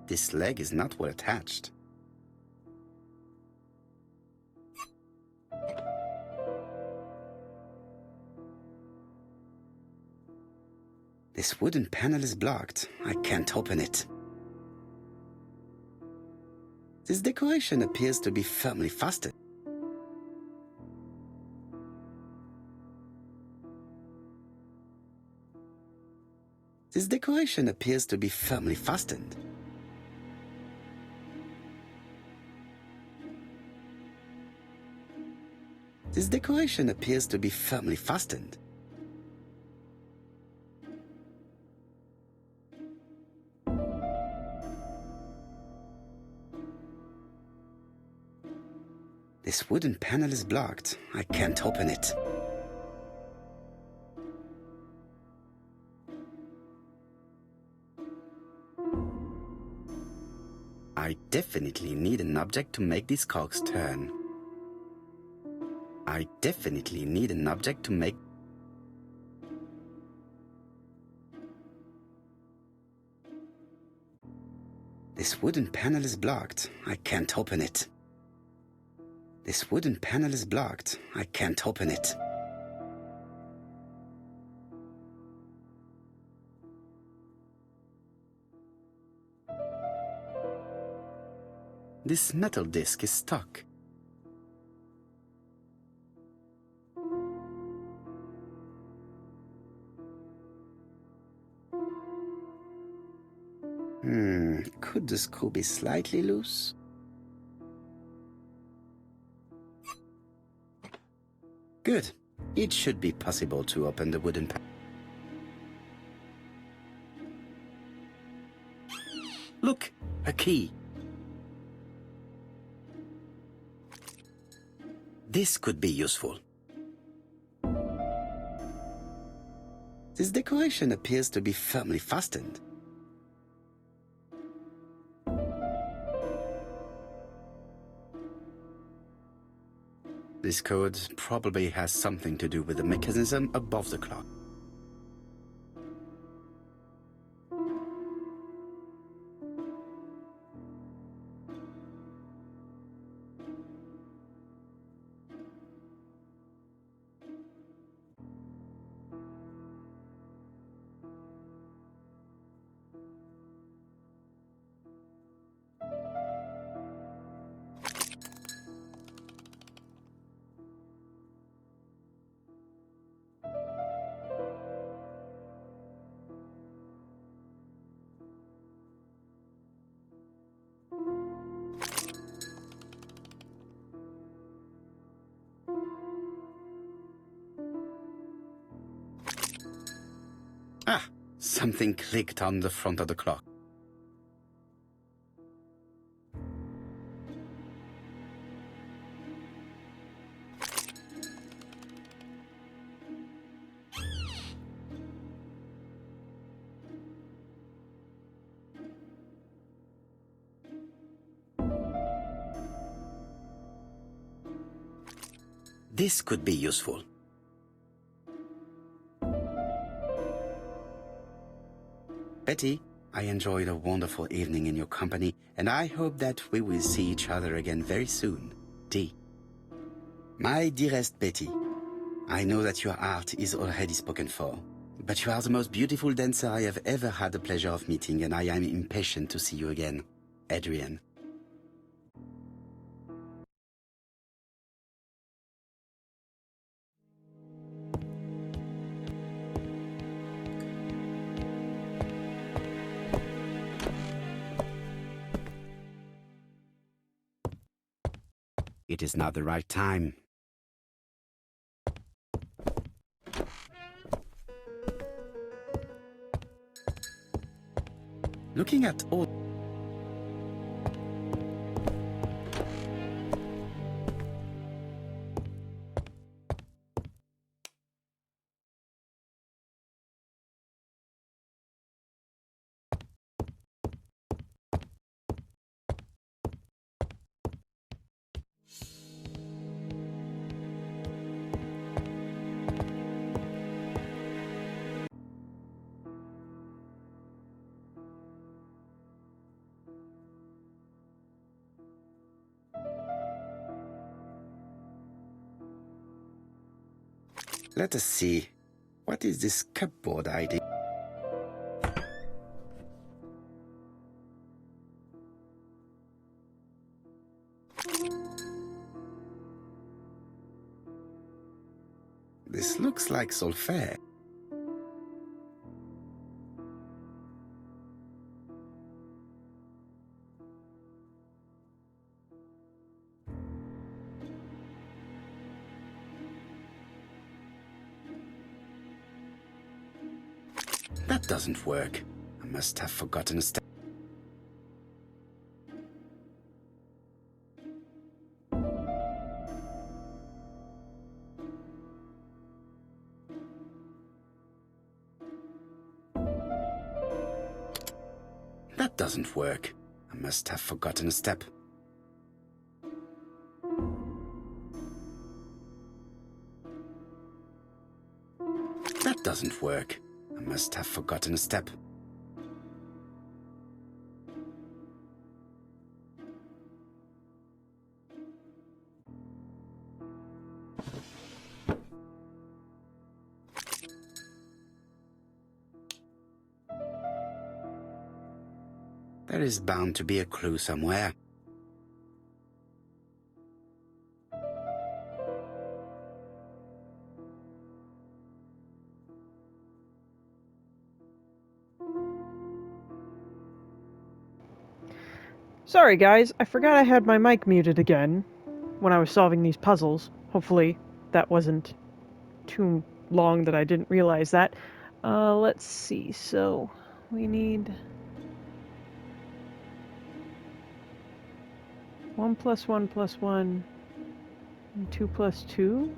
This leg is not well attached. This wooden panel is blocked. I can't open it. This decoration appears to be firmly fastened. This decoration appears to be firmly fastened. This decoration appears to be firmly fastened. This wooden panel is blocked. I can't open it. I definitely need an object to make these cogs turn. I definitely need an object to make... This wooden panel is blocked. I can't open it. This wooden panel is blocked. I can't open it. This metal disc is stuck. Could the screw be slightly loose? Good. It should be possible to open the wooden panel. Look, a key. This could be useful. This decoration appears to be firmly fastened. This code probably has something to do with the mechanism above the clock. Ah, something clicked on the front of the clock. This could be useful. Betty, I enjoyed a wonderful evening in your company, and I hope that we will see each other again very soon. D. My dearest Betty, I know that your art is already spoken for, but you are the most beautiful dancer I have ever had the pleasure of meeting, and I am impatient to see you again. Adrian. It is not the right time. Looking at all... Let us see. What is this cupboard hiding? This looks like solfège. That doesn't work. I must have forgotten a step. That doesn't work. I must have forgotten a step. That doesn't work. I must have forgotten a step. There is bound to be a clue somewhere. Sorry guys, I forgot I had my mic muted again when I was solving these puzzles. Hopefully that wasn't too long that I didn't realize that. Let's see, so we need 1 plus 1 plus 1 and 2 plus 2?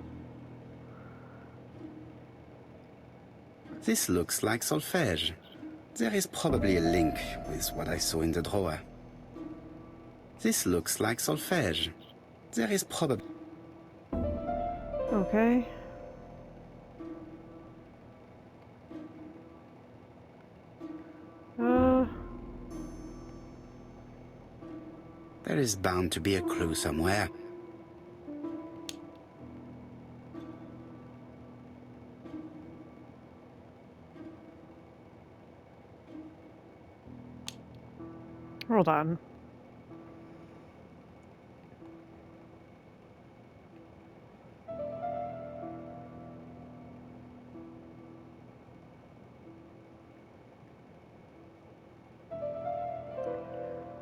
This looks like solfège. There is probably a link with what I saw in the drawer. This looks like solfège. There is probably... Okay. There is bound to be a clue somewhere. Hold on.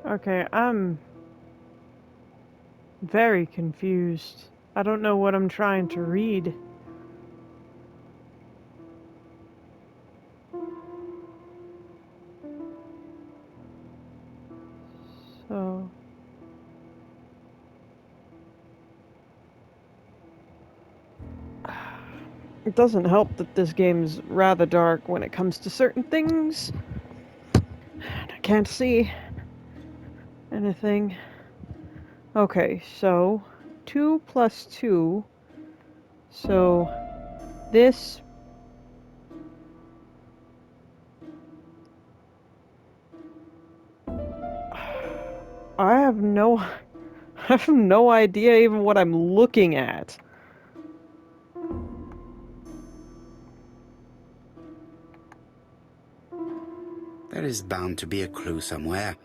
Okay, I'm very confused. I don't know what I'm trying to read. So... It doesn't help that this game's rather dark when it comes to certain things. I can't see anything. Okay, so 2 plus 2. So this... I have no... I have no idea even what I'm looking at. There is bound to be a clue somewhere.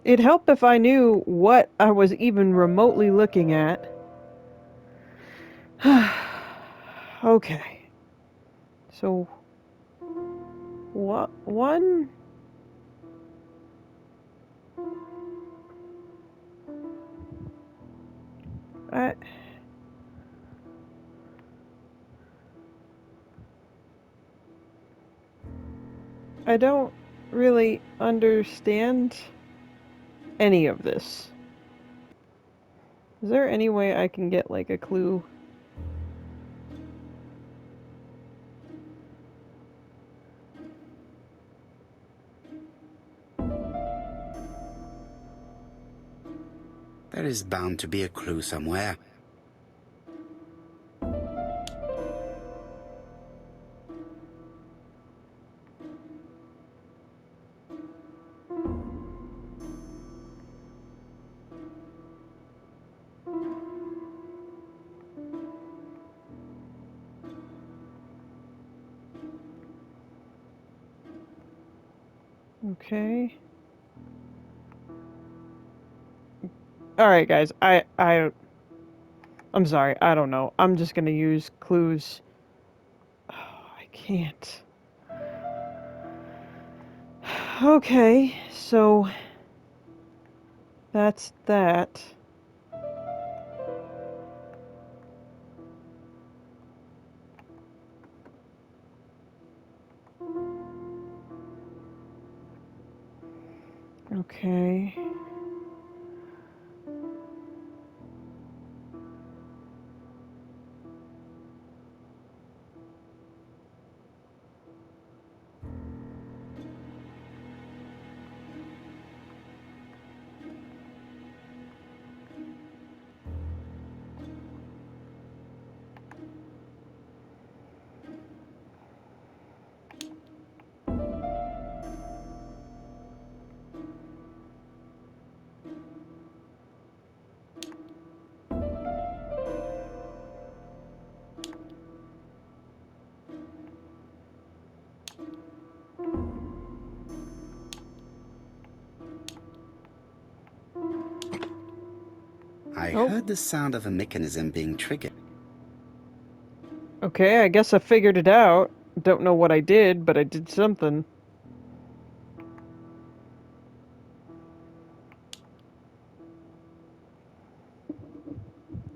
It'd help if I knew what I was even remotely looking at. Okay. So... what? One... I don't really understand any of this. Is there any way I can get, like, a clue? There is bound to be a clue somewhere. Okay. Alright, guys. I'm sorry. I don't know. I'm just gonna use clues. Oh, I can't. Okay, so that's that. Okay. I Oh. heard the sound of a mechanism being triggered. Okay, I guess I figured it out. Don't know what I did, but I did something.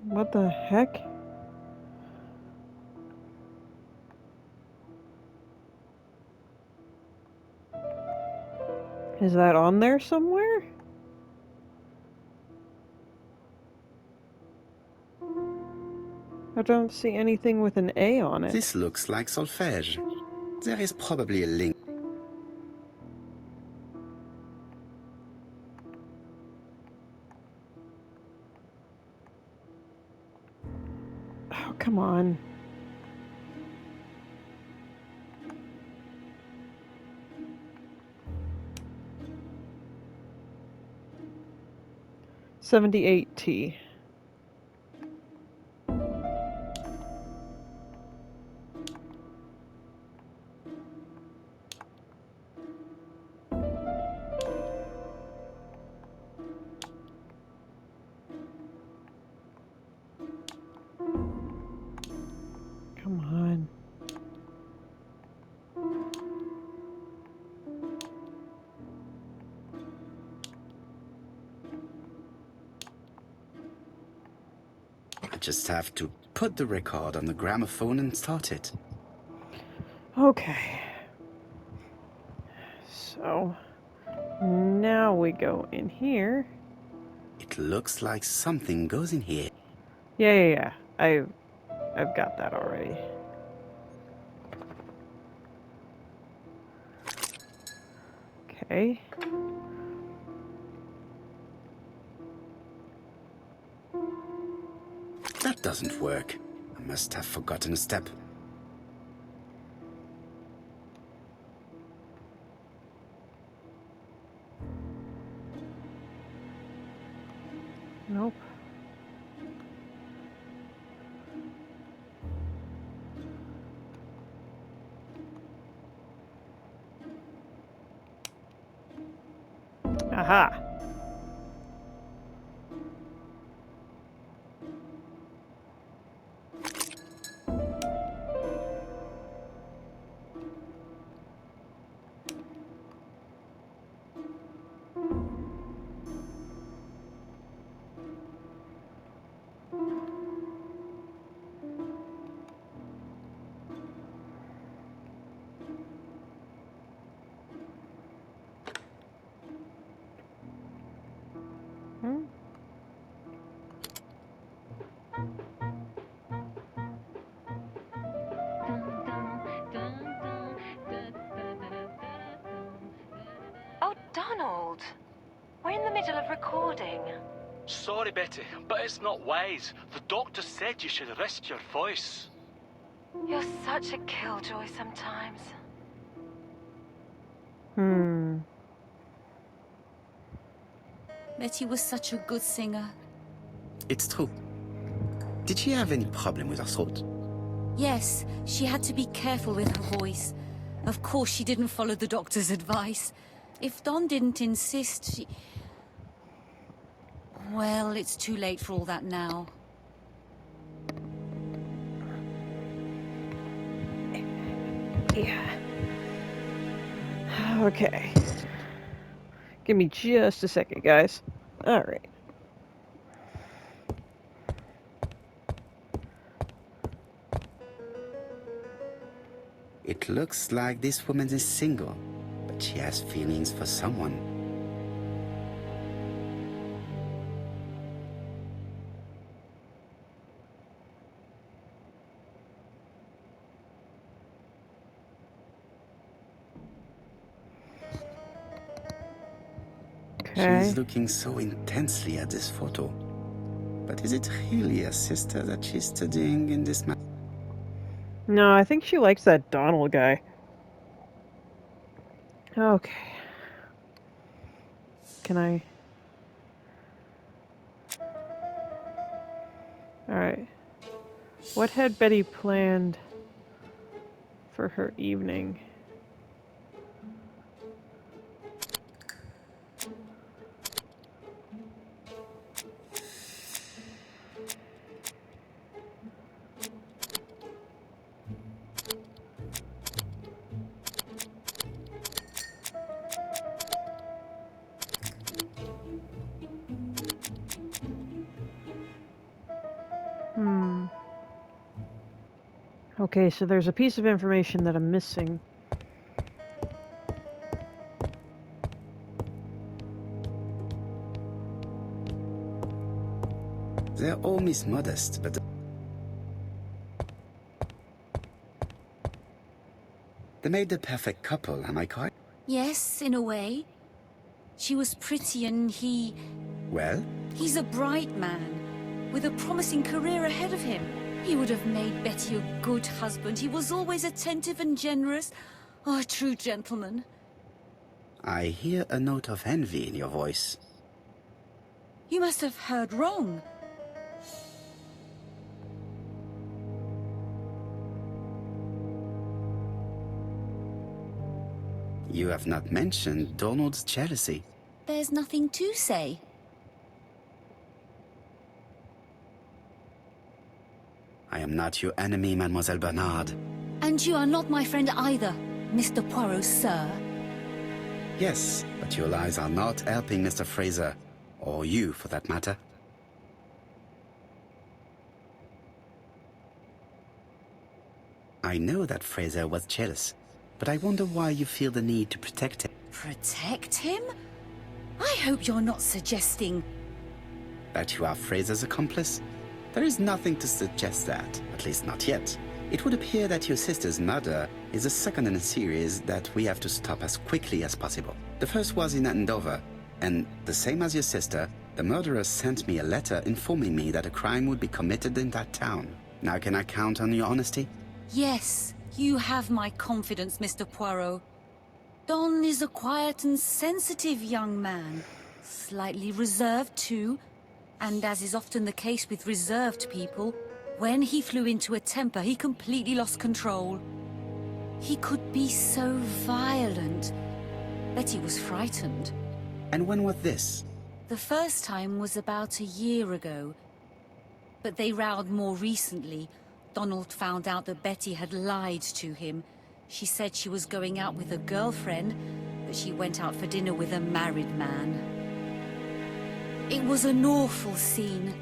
What the heck? Is that on there somewhere? I don't see anything with an A on it. This looks like solfège. There is probably a link. Oh, come on. $78T. Come on. I just have to put the record on the gramophone and start it. Okay. So, now we go in here. It looks like something goes in here. Yeah. I've got that already. Okay. That doesn't work. I must have forgotten a step. Nope. Aha. Hmm? Oh, Donald! We're in the middle of recording. Sorry, Betty, but it's not wise. The doctor said you should rest your voice. You're such a killjoy sometimes. Betty was such a good singer. It's true. Did she have any problem with her throat? Yes, she had to be careful with her voice. Of course, she didn't follow the doctor's advice. If Don didn't insist, she... Well, it's too late for all that now. Yeah. Okay. Give me just a second, guys. All right. It looks like this woman is single, but she has feelings for someone. Okay. She's looking so intensely at this photo. But is it really a sister that she's studying in this matter? No, I think she likes that Donald guy. Okay. Can I... Alright. What had Betty planned for her evening? Okay, so there's a piece of information that I'm missing. They're all Miss Modest, but... They made the perfect couple, am I correct? Yes, in a way. She was pretty and he... Well? He's a bright man, with a promising career ahead of him. He would have made Betty a good husband. He was always attentive and generous. Oh, a true gentleman. I hear a note of envy in your voice. You must have heard wrong. You have not mentioned Donald's jealousy. There's nothing to say. I am not your enemy, Mademoiselle Bernard. And you are not my friend either, Mr. Poirot, sir. Yes, but your lies are not helping Mr. Fraser. Or you, for that matter. I know that Fraser was jealous, but I wonder why you feel the need to protect him. Protect him? I hope you're not suggesting... That you are Fraser's accomplice? There is nothing to suggest that, at least not yet. It would appear that your sister's murder is the second in a series that we have to stop as quickly as possible. The first was in Andover, and the same as your sister, the murderer sent me a letter informing me that a crime would be committed in that town. Now can I count on your honesty? Yes, you have my confidence, Mr. Poirot. Don is a quiet and sensitive young man. Slightly reserved, too. And as is often the case with reserved people, when he flew into a temper, he completely lost control. He could be so violent. Betty was frightened. And when was this? The first time was about a year ago. But they rowed more recently. Donald found out that Betty had lied to him. She said she was going out with a girlfriend, but she went out for dinner with a married man. It was an awful scene.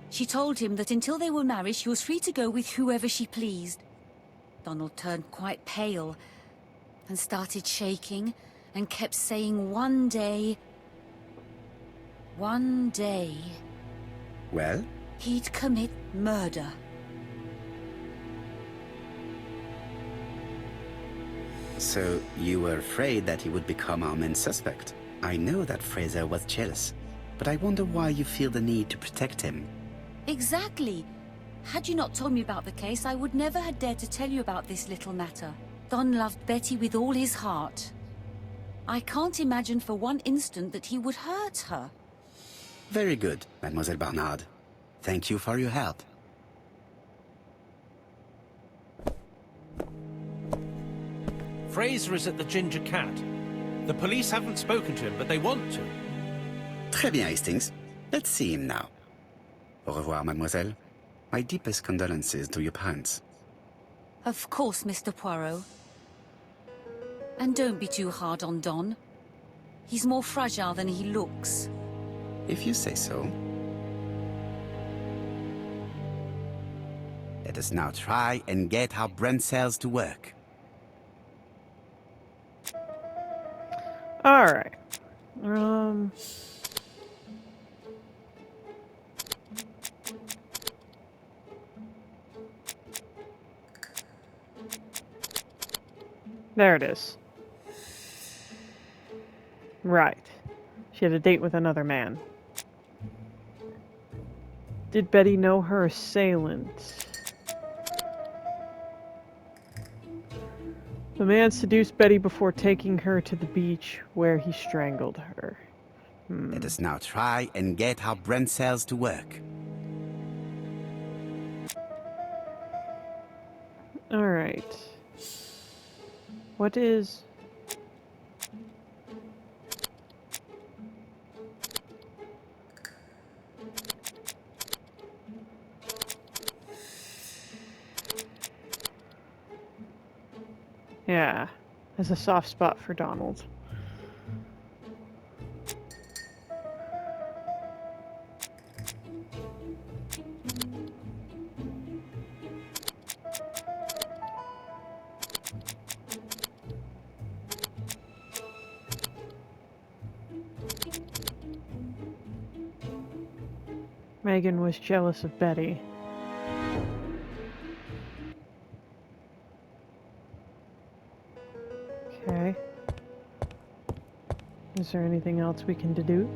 She told him that until they were married, she was free to go with whoever she pleased. Donald turned quite pale and started shaking and kept saying one day... Well? He'd commit murder. So you were afraid that he would become our main suspect. I know that Fraser was jealous. but I wonder why you feel the need to protect him. Exactly. Had you not told me about the case, I would never have dared to tell you about this little matter. Don loved Betty with all his heart. I can't imagine for one instant that he would hurt her. Very good, Mademoiselle Barnard. Thank you for your help. Fraser is at the Ginger Cat. The police haven't spoken to him, but they want to. Très bien, Hastings. Let's see him now. Au revoir, mademoiselle. My deepest condolences to your parents. Of course, Mr. Poirot. And don't be too hard on Don. He's more fragile than he looks. If you say so. Let us now try and get our brain cells to work. All right. There it is. Right. She had a date with another man. Did Betty know her assailant? The man seduced Betty before taking her to the beach where he strangled her. Let us now try and get our brain cells to work. All right. What is... Yeah, has a soft spot for Donald. Megan was jealous of Betty. Okay. Is there anything else we can deduce?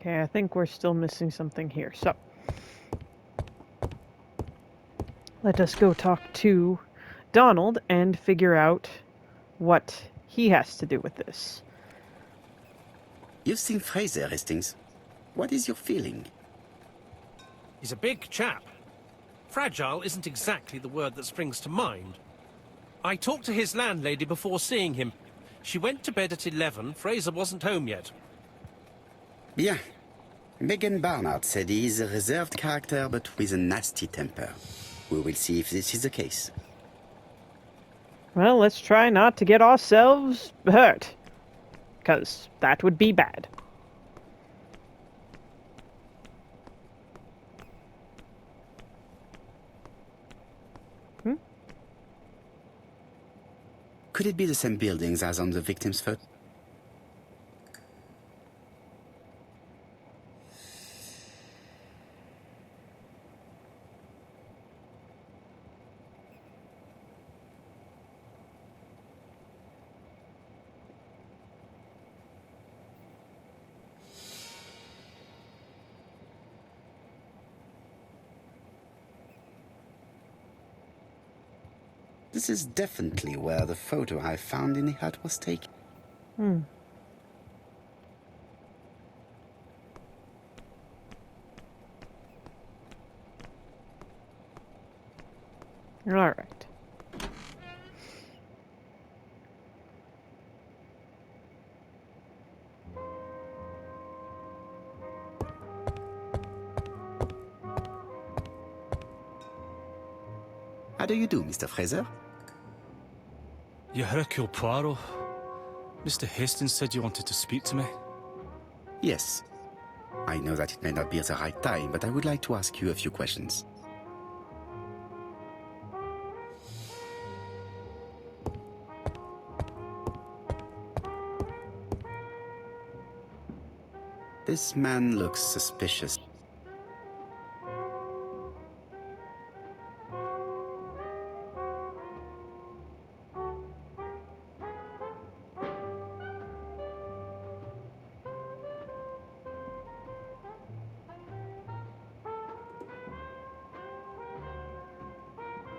Okay, I think we're still missing something here. So, let us go talk to Donald and figure out what he has to do with this. You've seen Fraser, Hastings. What is your feeling? He's a big chap. Fragile isn't exactly the word that springs to mind. I talked to his landlady before seeing him. She went to bed at 11. Fraser wasn't home yet. Bien. Megan Barnard said he is a reserved character but with a nasty temper. We will see if this is the case. Well, let's try not to get ourselves hurt, because that would be bad. Could it be the same buildings as on the victim's photo? This is definitely where the photo I found in the hut was taken. All right. How do you do, Mr. Fraser? You Hercule Poirot? Mr. Hastings said you wanted to speak to me. Yes. I know that it may not be the right time, but I would like to ask you a few questions. This man looks suspicious.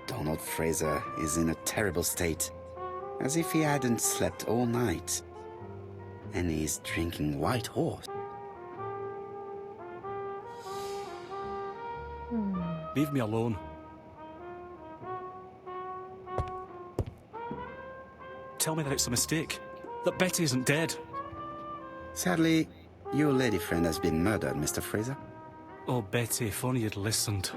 Donald Fraser is in a terrible state, as if he hadn't slept all night. And he's drinking white horse. Leave me alone. Tell me that it's a mistake. That Betty isn't dead. Sadly, your lady friend has been murdered, Mr. Fraser. Oh, Betty, if only you'd listened.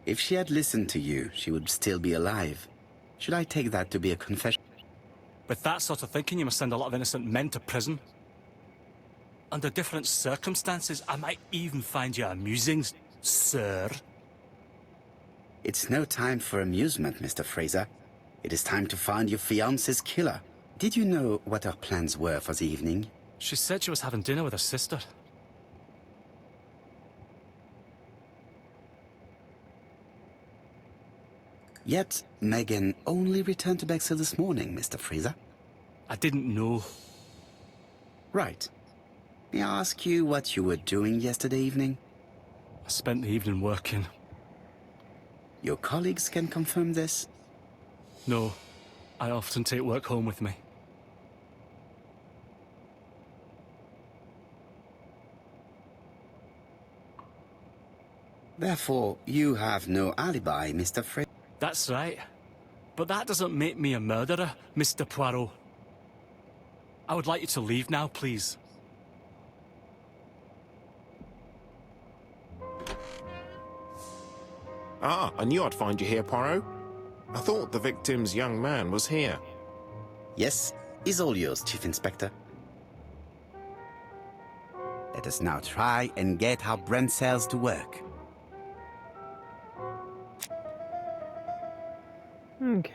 If she had listened to you, she would still be alive. Should I take that to be a confession? With that sort of thinking, you must send a lot of innocent men to prison. Under different circumstances, I might even find you amusing, sir. It's no time for amusement, Mr. Fraser. It is time to find your fiance's killer. Did you know what her plans were for the evening? She said she was having dinner with her sister. Yet, Megan only returned to Bexhill this morning, Mr. Fraser. I didn't know. Right. May I ask you what you were doing yesterday evening? I spent the evening working. Your colleagues can confirm this? No, I often take work home with me. Therefore, you have no alibi, Mr. Fraser. That's right. But that doesn't make me a murderer, Mr. Poirot. I would like you to leave now, please. Ah, I knew I'd find you here, Poirot. I thought the victim's young man was here. Yes, is all yours, Chief Inspector. Let us now try and get our brain cells to work. Okay.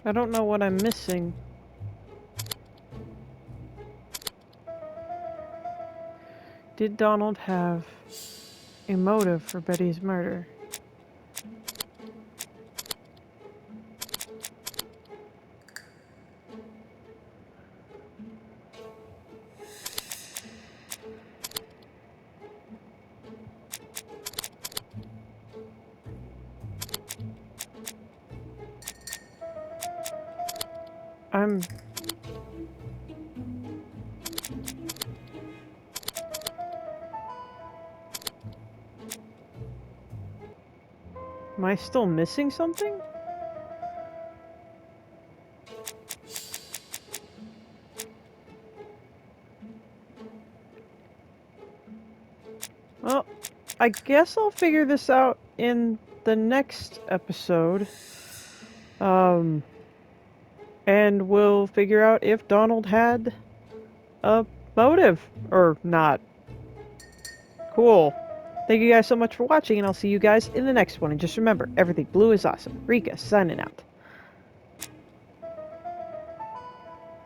I don't know what I'm missing. Did Donald have a motive for Betty's murder? Am I still missing something? Well, I guess I'll figure this out in the next episode. And we'll figure out if Donald had a motive or not. Cool. Thank you guys so much for watching, and I'll see you guys in the next one. And just remember, everything blue is awesome. Rika, signing out.